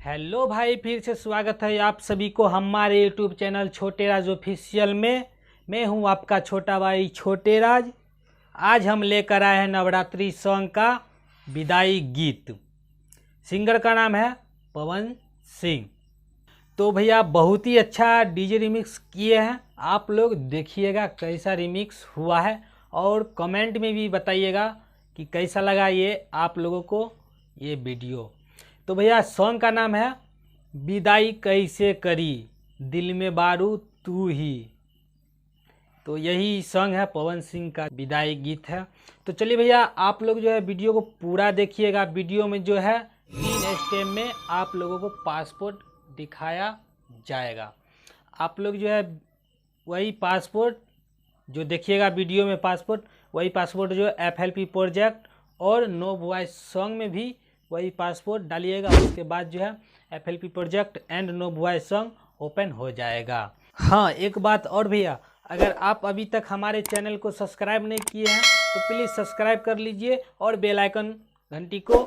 Hello भाई, फिर से स्वागत है आप सभी को हमारे यूट्यूब चैनल छोटे राज ऑफिशियल में। मैं हूं आपका छोटा भाई छोटे राज। आज हम लेकर आए हैं नवरात्रि सॉन्ग का विदाई गीत। सिंगर का नाम है पवन सिंह। तो भैया बहुत ही अच्छा डीजे रिमिक्स किए हैं, आप लोग देखिएगा कैसा रिमिक्स हुआ है और कमेंट में भी बताइएगा कि कैसा लगा ये आप लोगों को ये वीडियो। तो भैया सॉन्ग का नाम है विदाई कैसे करी, दिल में बारू तू ही। तो यही सॉन्ग है, पवन सिंह का विदाई गीत है। तो चलिए भैया आप लोग जो है वीडियो को पूरा देखिएगा। वीडियो में जो है 3 स्टेप में आप लोगों को पासपोर्ट दिखाया जाएगा। आप लोग जो है वही पासपोर्ट जो देखिएगा वीडियो में, पासपोर्ट वही पासपोर्ट जो FLP प्रोजेक्ट और नो वॉइस सॉन्ग में भी वही पासपोर्ट डालिएगा। उसके बाद जो है FLP project and no voice song open हो जाएगा। हाँ, एक बात और भैया, अगर आप अभी तक हमारे चैनल को सब्सक्राइब नहीं किए हैं तो प्लीज़ सब्सक्राइब कर लीजिए और बेल आइकन घंटी को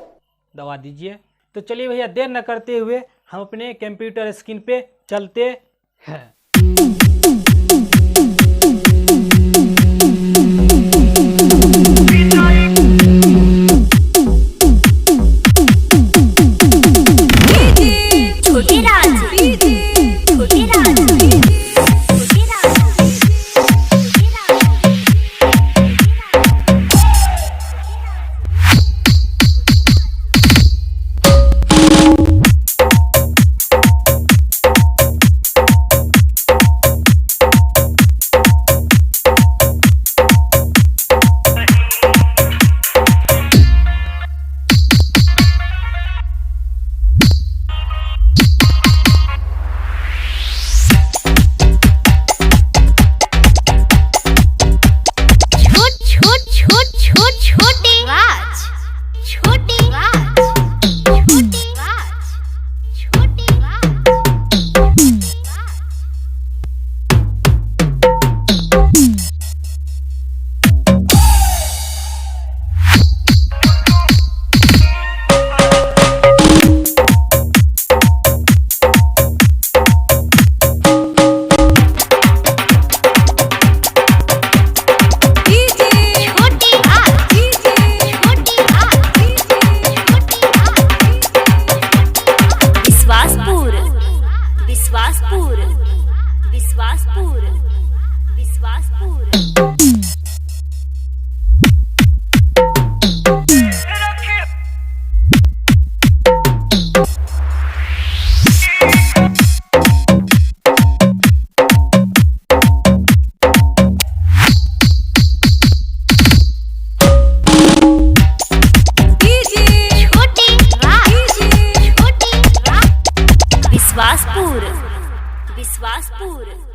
दबा दीजिए। तो चलिए भैया देर न करते हुए हम अपने कंप्यूटर स्क्रीन पे चलते हैं। विश्वासपुर।